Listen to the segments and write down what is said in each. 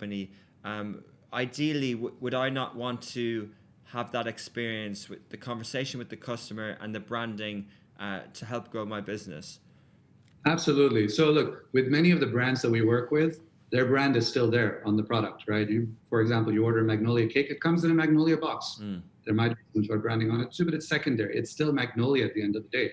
company, ideally, would I not want to have that experience with the conversation with the customer and the branding to help grow my business? Absolutely. So look, with many of the brands that we work with, their brand is still there on the product, right? For example, you order a Magnolia cake, it comes in a Magnolia box. Mm. There might be some sort of branding on it too, but it's secondary. It's still Magnolia at the end of the day.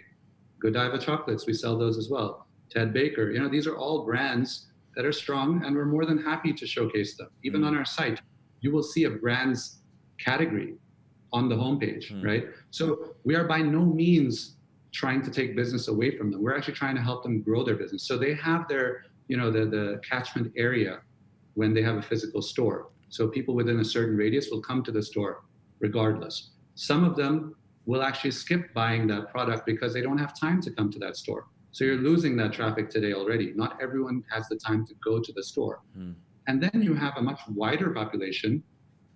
Godiva chocolates, we sell those as well. Ted Baker, these are all brands that are strong, and we're more than happy to showcase them. Even on our site, you will see a brand's category on the homepage, right? So we are by no means trying to take business away from them. We're actually trying to help them grow their business. So they have their, the catchment area when they have a physical store. So people within a certain radius will come to the store regardless. Some of them will actually skip buying that product because they don't have time to come to that store. So you're losing that traffic today already. Not everyone has the time to go to the store. And then you have a much wider population,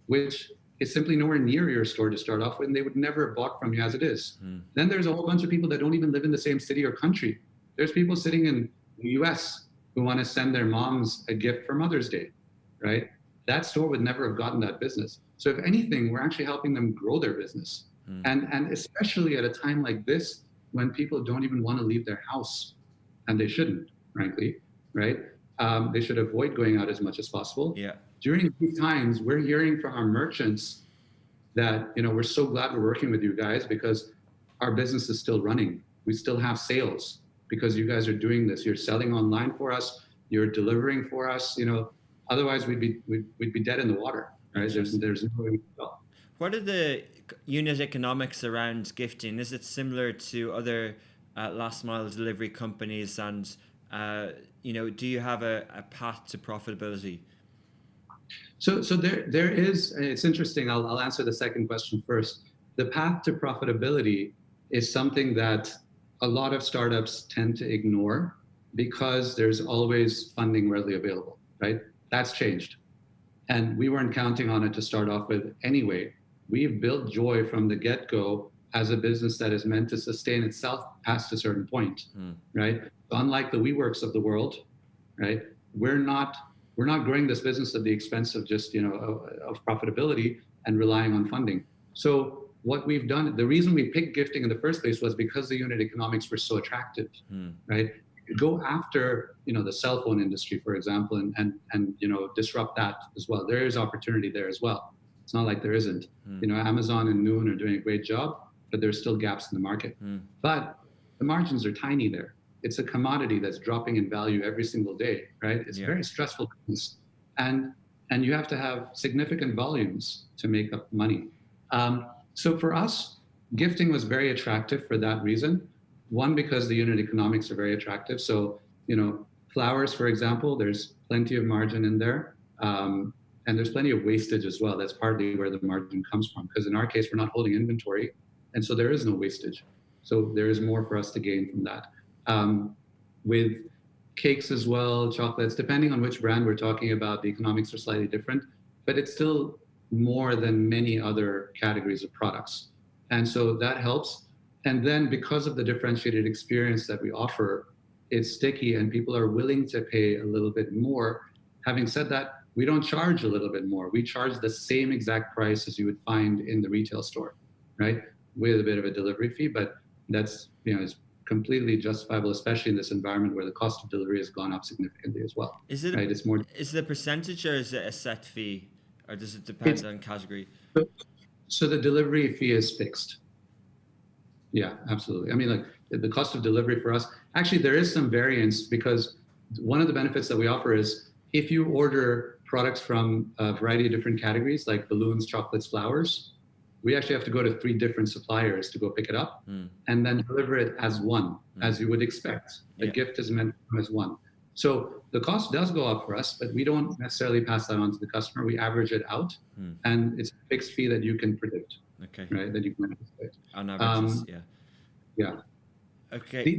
which is simply nowhere near your store to start off with, and they would never have bought from you as it is. Then there's a whole bunch of people that don't even live in the same city or country. There's people sitting in the US who want to send their moms a gift for Mother's Day, right? That store would never have gotten that business. So if anything, we're actually helping them grow their business. And especially at a time like this, when people don't even want to leave their house, and they shouldn't, frankly, right? They should avoid going out as much as possible. Yeah. During these times, we're hearing from our merchants that, we're so glad we're working with you guys because our business is still running. We still have sales because you guys are doing this. You're selling online for us. You're delivering for us. Otherwise we'd be dead in the water, right? There's no way we can go. What are the unit economics around gifting? Is it similar to other last mile delivery companies? And do you have a path to profitability? So there is. It's interesting. I'll answer the second question first. The path to profitability is something that a lot of startups tend to ignore because there's always funding readily available, right? That's changed. And we weren't counting on it to start off with anyway. We've built Joy from the get-go as a business that is meant to sustain itself past a certain point, right? So unlike the WeWorks of the world, right? We're not growing this business at the expense of just, of profitability and relying on funding. So what we've done, the reason we picked gifting in the first place was because the unit economics were so attractive, right? Go after, the cell phone industry, for example, and disrupt that as well. There is opportunity there as well. It's not like there isn't. Amazon and Noon are doing a great job, but there's still gaps in the market. But the margins are tiny there. It's a commodity that's dropping in value every single day, right? It's very stressful business. And you have to have significant volumes to make up money. So for us, gifting was very attractive for that reason. One, because the unit economics are very attractive. So, flowers, for example, there's plenty of margin in there. And there's plenty of wastage as well. That's partly where the margin comes from. Because in our case, we're not holding inventory. And so there is no wastage. So there is more for us to gain from that. With cakes as well, chocolates, depending on which brand we're talking about, the economics are slightly different, but it's still more than many other categories of products. And so that helps. And then because of the differentiated experience that we offer, it's sticky and people are willing to pay a little bit more. Having said that, we don't charge a little bit more. We charge the same exact price as you would find in the retail store, right? With a bit of a delivery fee, but that's, it's completely justifiable, especially in this environment where the cost of delivery has gone up significantly as well. Is it right? It's more. Is it a percentage or is it a set fee, or does it depend on category? So the delivery fee is fixed. Yeah, absolutely. I mean, like the cost of delivery for us, actually there is some variance because one of the benefits that we offer is if you order products from a variety of different categories like balloons, chocolates, flowers, we actually have to go to 3 different suppliers to go pick it up and then deliver it as one, as you would expect. A gift is meant as one. So the cost does go up for us, but we don't necessarily pass that on to the customer. We average it out and it's a fixed fee that you can predict. Okay. Right, that you can anticipate. On average, yeah. Okay.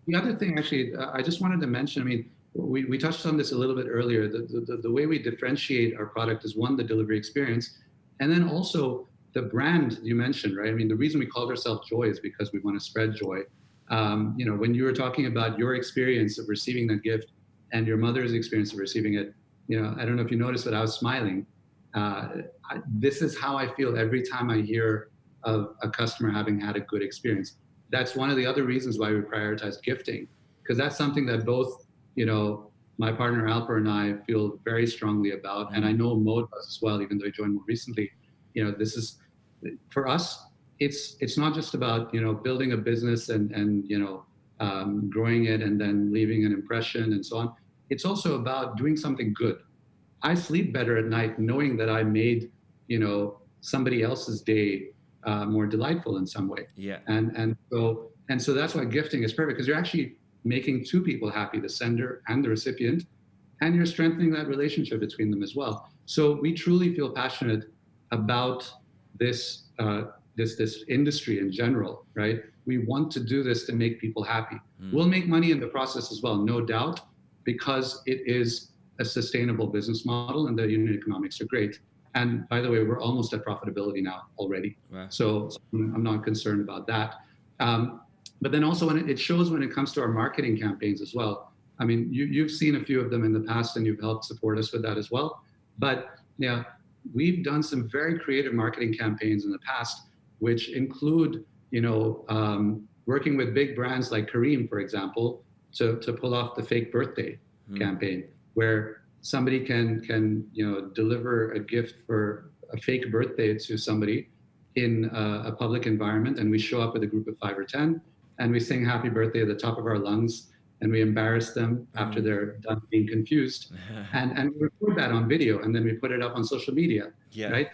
The other thing, actually, I just wanted to mention, I mean, we touched on this a little bit earlier. The way we differentiate our product is one, the delivery experience, and then also the brand you mentioned, right? I mean, the reason we called ourselves Joy is because we want to spread joy. When you were talking about your experience of receiving that gift and your mother's experience of receiving it, I don't know if you noticed, but I was smiling. This is how I feel every time I hear of a customer having had a good experience. That's one of the other reasons why we prioritize gifting, because that's something that both, my partner Alper and I feel very strongly about, and I know Mo does as well, even though he joined more recently. This is, for us, it's not just about building a business and growing it and then leaving an impression and so on. It's also about doing something good. I sleep better at night knowing that I made, somebody else's day more delightful in some way. Yeah. And so that's why gifting is perfect, because you're actually making two people happy, the sender and the recipient, and you're strengthening that relationship between them as well. So we truly feel passionate about this this industry in general, right? We want to do this to make people happy. We'll make money in the process as well, no doubt, because it is a sustainable business model and the unit economics are great. And by the way, we're almost at profitability now already. Wow. So I'm not concerned about that. But then also it shows when it comes to our marketing campaigns as well. I mean, you've seen a few of them in the past and you've helped support us with that as well. But yeah, we've done some very creative marketing campaigns in the past, which include, working with big brands like Kareem, for example, to pull off the fake birthday campaign, where somebody can deliver a gift for a fake birthday to somebody in a public environment, and we show up with a group of 5 or 10, and we sing happy birthday at the top of our lungs, and we embarrass them after they're done being confused, and we record that on video, and then we put it up on social media, right?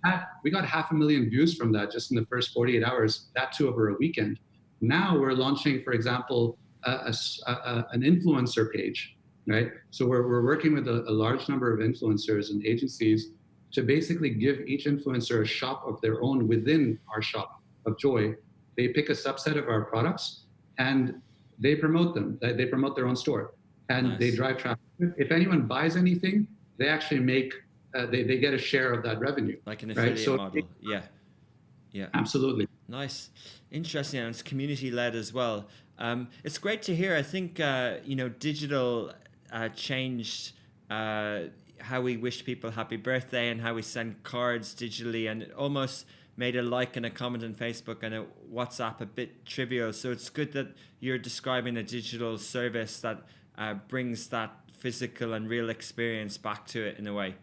And we got 500,000 views from that just in the first 48 hours, that too over a weekend. Now we're launching, for example, an influencer page, right? So we're working with a large number of influencers and agencies to basically give each influencer a shop of their own within our shop of Joy. They pick a subset of our products and they promote them. They promote their own store, and they drive traffic. If anyone buys anything, they actually make, they get a share of that revenue. Like an affiliate model. Yeah. Absolutely. Nice. Interesting. And it's community led as well. It's great to hear. I think, digital changed how we wish people happy birthday and how we send cards digitally, and it almost made a like and a comment on Facebook and a WhatsApp a bit trivial. So it's good that you're describing a digital service that brings that physical and real experience back to it in a way.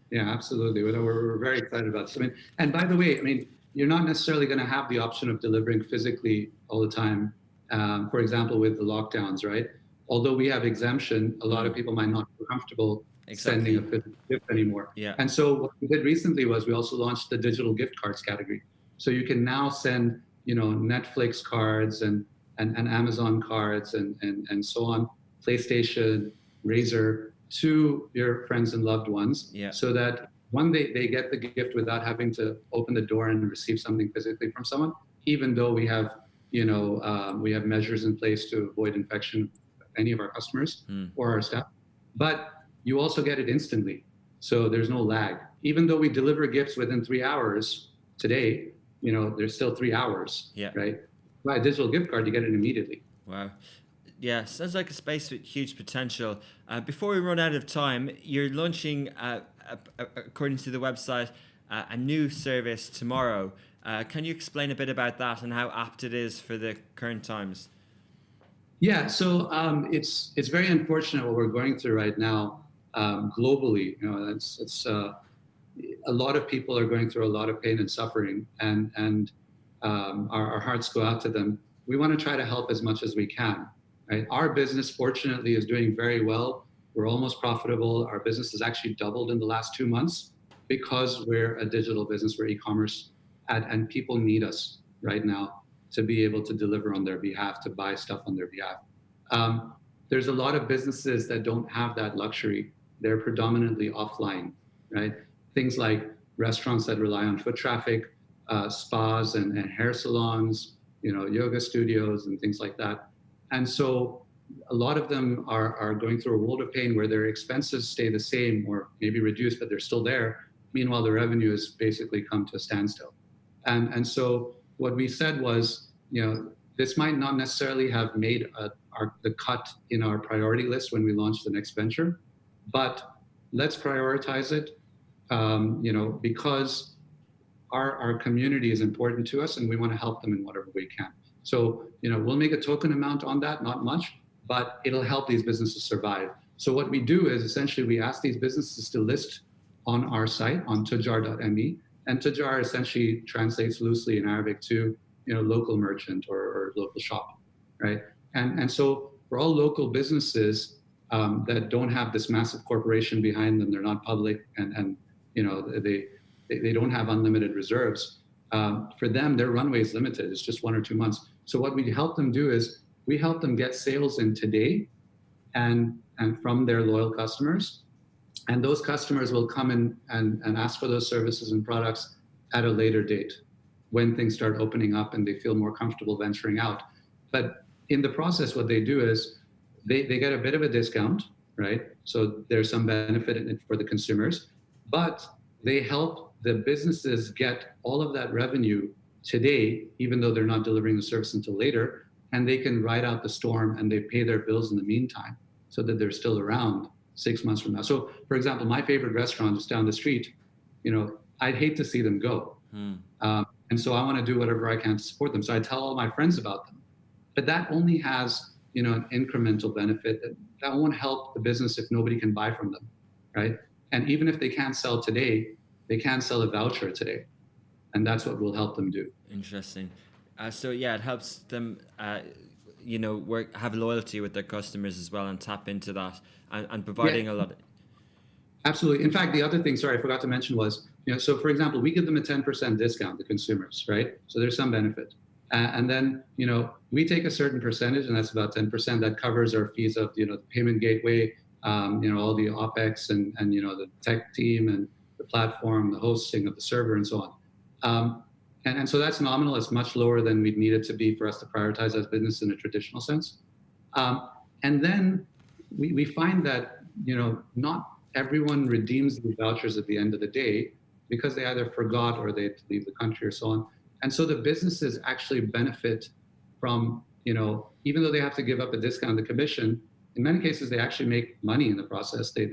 Yeah, absolutely. We're very excited about this. And by the way, you're not necessarily going to have the option of delivering physically all the time. For example, with the lockdowns, right? Although we have exemption, a lot of people might not feel comfortable sending a physical gift anymore. Yeah. And so what we did recently was we also launched the digital gift cards category. So you can now send, Netflix cards and Amazon cards and so on, PlayStation, Razer, to your friends and loved ones, so that one, they get the gift without having to open the door and receive something physically from someone, even though we have, we have measures in place to avoid infection of any of our customers or our staff. But you also get it instantly, so there's no lag. Even though we deliver gifts within 3 hours today, there's still 3 hours, right? By a digital gift card, you get it immediately. Wow. Yeah, sounds like a space with huge potential. Before we run out of time, you're launching, according to the website, a new service tomorrow. Can you explain a bit about that and how apt it is for the current times? Yeah, so it's very unfortunate what we're going through right now globally. It's a lot of people are going through a lot of pain and suffering, and our hearts go out to them. We want to try to help as much as we can. Right? Our business, fortunately, is doing very well. We're almost profitable. Our business has actually doubled in the last 2 months because we're a digital business, we're e-commerce, and people need us right now to be able to deliver on their behalf, to buy stuff on their behalf. There's a lot of businesses that don't have that luxury. They're predominantly offline, right? Things like restaurants that rely on foot traffic, spas and hair salons, yoga studios and things like that. And so a lot of them are going through a world of pain where their expenses stay the same or maybe reduced, but they're still there. Meanwhile, the revenue has basically come to a standstill. And so what we said was, this might not necessarily have made the cut in our priority list when we launch the next venture, but let's prioritize it, because our community is important to us and we want to help them in whatever we can. So, we'll make a token amount on that, not much, but it'll help these businesses survive. So what we do is essentially we ask these businesses to list on our site on tujar.me, and tujar essentially translates loosely in Arabic to, local merchant or local shop, right? And so for all local businesses that don't have this massive corporation behind them, they're not public, and they don't have unlimited reserves. For them, their runway is limited. It's just 1 or 2 months. So what we help them do is we help them get sales in today and from their loyal customers. And those customers will come in and ask for those services and products at a later date when things start opening up and they feel more comfortable venturing out. But in the process, what they do is they get a bit of a discount, right? So there's some benefit in it for the consumers, but they help the businesses get all of that revenue today, even though they're not delivering the service until later, and they can ride out the storm and they pay their bills in the meantime so that they're still around 6 months from now. So for example, my favorite restaurant is down the street. I'd hate to see them go. And so I want to do whatever I can to support them. So I tell all my friends about them, but that only has, an incremental benefit. That won't help the business if nobody can buy from them, right? And even if they can't sell today, they can sell a voucher today. And that's what will help them do. Interesting. So yeah, it helps them, have loyalty with their customers as well and tap into that and providing a lot. Absolutely. In fact, the other thing, sorry, I forgot to mention was, so for example, we give them a 10% discount to consumers, right? So there's some benefit. And then, we take a certain percentage, and that's about 10% that covers our fees of, the payment gateway, all the OpEx and the tech team and the platform, the hosting of the server and so on. And so that's nominal. It's much lower than we'd need it to be for us to prioritize as business in a traditional sense. And then we find that, not everyone redeems the vouchers at the end of the day because they either forgot or they had to leave the country or so on. And so the businesses actually benefit from, even though they have to give up a discount, the commission, in many cases, they actually make money in the process. They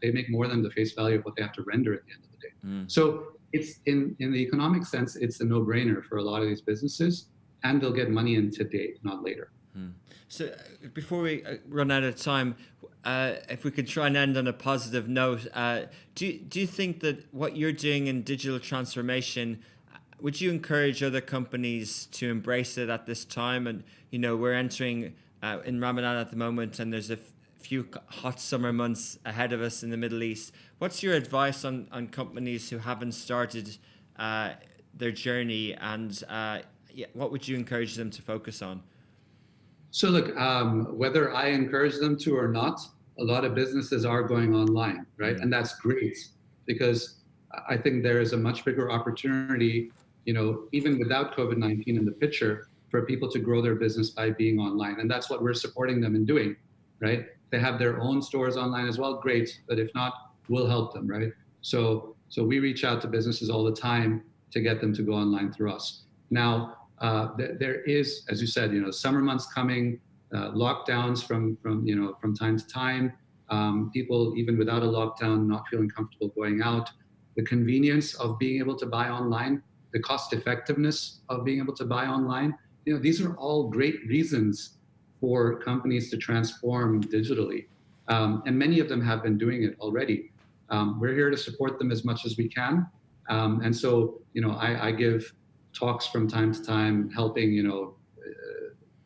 make more than the face value of what they have to render at the end of the day. So it's in the economic sense, it's a no-brainer for a lot of these businesses, and they'll get money in today, not later. So before we run out of time, if we could try and end on a positive note, do you think that what you're doing in digital transformation, would you encourage other companies to embrace it at this time? And, we're entering in Ramadan at the moment, and there's a few hot summer months ahead of us in the Middle East. What's your advice on companies who haven't started their journey, and what would you encourage them to focus on? So look, whether I encourage them to or not, a lot of businesses are going online, right? And that's great, because I think there is a much bigger opportunity, even without COVID-19 in the picture, for people to grow their business by being online. And that's what we're supporting them in doing, right? They have their own stores online as well, great. But if not, we'll help them, right? So we reach out to businesses all the time to get them to go online through us. Now, there is, as you said, summer months coming, lockdowns from time to time, people even without a lockdown not feeling comfortable going out, the convenience of being able to buy online, the cost effectiveness of being able to buy online. These are all great reasons for companies to transform digitally, and many of them have been doing it already. We're here to support them as much as we can, and so I give talks from time to time, helping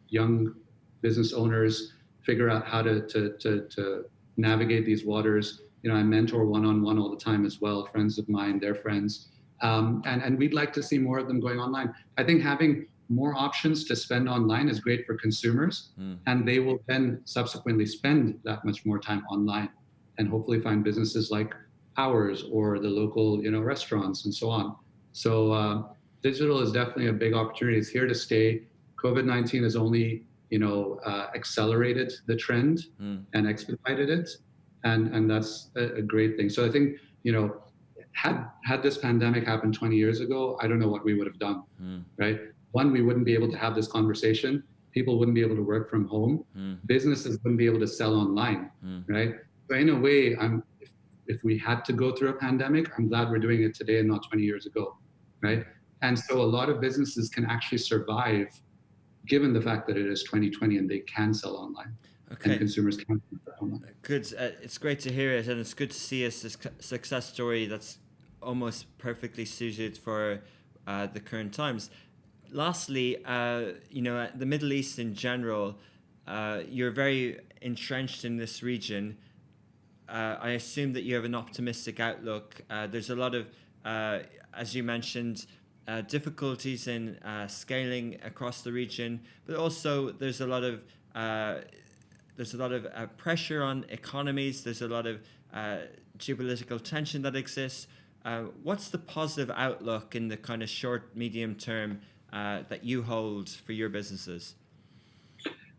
young business owners figure out how to navigate these waters. I mentor one-on-one all the time as well, friends of mine, their friends, and we'd like to see more of them going online. I think having more options to spend online is great for consumers, and they will then subsequently spend that much more time online, and hopefully find businesses like ours or the local restaurants and so on. So digital is definitely a big opportunity. It's here to stay. COVID-19 has only accelerated the trend and expedited it, and that's a great thing. So I think had this pandemic happened 20 years ago, I don't know what we would have done, right? One, we wouldn't be able to have this conversation. people wouldn't be able to work from home. Businesses wouldn't be able to sell online, right? So in a way, if we had to go through a pandemic, I'm glad we're doing it today and not 20 years ago, right? And so a lot of businesses can actually survive given the fact that it is 2020 and they can sell online. Okay. And consumers can sell online. Good. It's great to hear it, and it's good to see a success story that's almost perfectly suited for the current times. Lastly, the Middle East in general, you're very entrenched in this region. I assume that you have an optimistic outlook. There's a lot of, as you mentioned, difficulties in scaling across the region, but also there's a lot of pressure on economies. There's a lot of geopolitical tension that exists. What's the positive outlook in the kind of short, medium term that you hold for your businesses?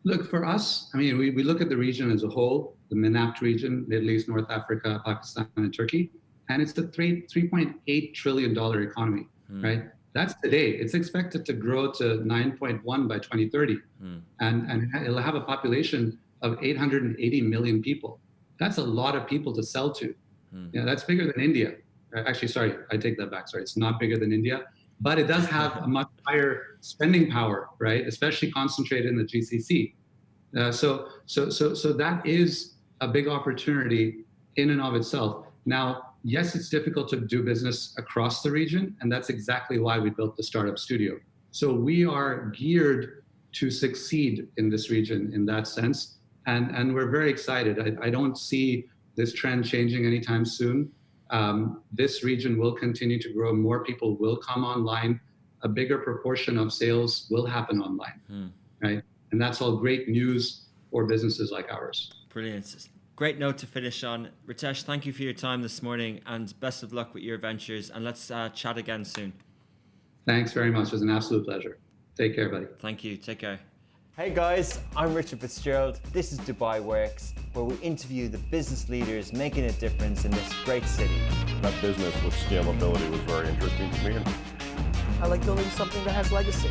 Look, for us, I mean, we look at the region as a whole, the MENAPT region, Middle East, North Africa, Pakistan, and Turkey, and it's a $3.8 trillion economy, right? That's today. It's expected to grow to 9.1 by 2030, and it'll have a population of 880 million people. That's a lot of people to sell to. Yeah, that's bigger than India. Actually, sorry, I take that back. Sorry, it's not bigger than India, but it does have a much higher spending power, right? Especially concentrated in the GCC. So that is a big opportunity in and of itself. Now, yes, it's difficult to do business across the region, and that's exactly why we built the Startup Studio. So we are geared to succeed in this region in that sense, and we're very excited. I don't see this trend changing anytime soon. This region will continue to grow. More people will come online. A bigger proportion of sales will happen online, right? And that's all great news for businesses like ours. Brilliant. Great note to finish on. Ritesh, thank you for your time this morning, and best of luck with your ventures. And let's chat again soon. Thanks very much. It was an absolute pleasure. Take care, buddy. Thank you. Take care. Hey guys, I'm Richard Fitzgerald. This is Dubai Works, where we interview the business leaders making a difference in this great city. That business with scalability was very interesting to me. I like building something that has legacy.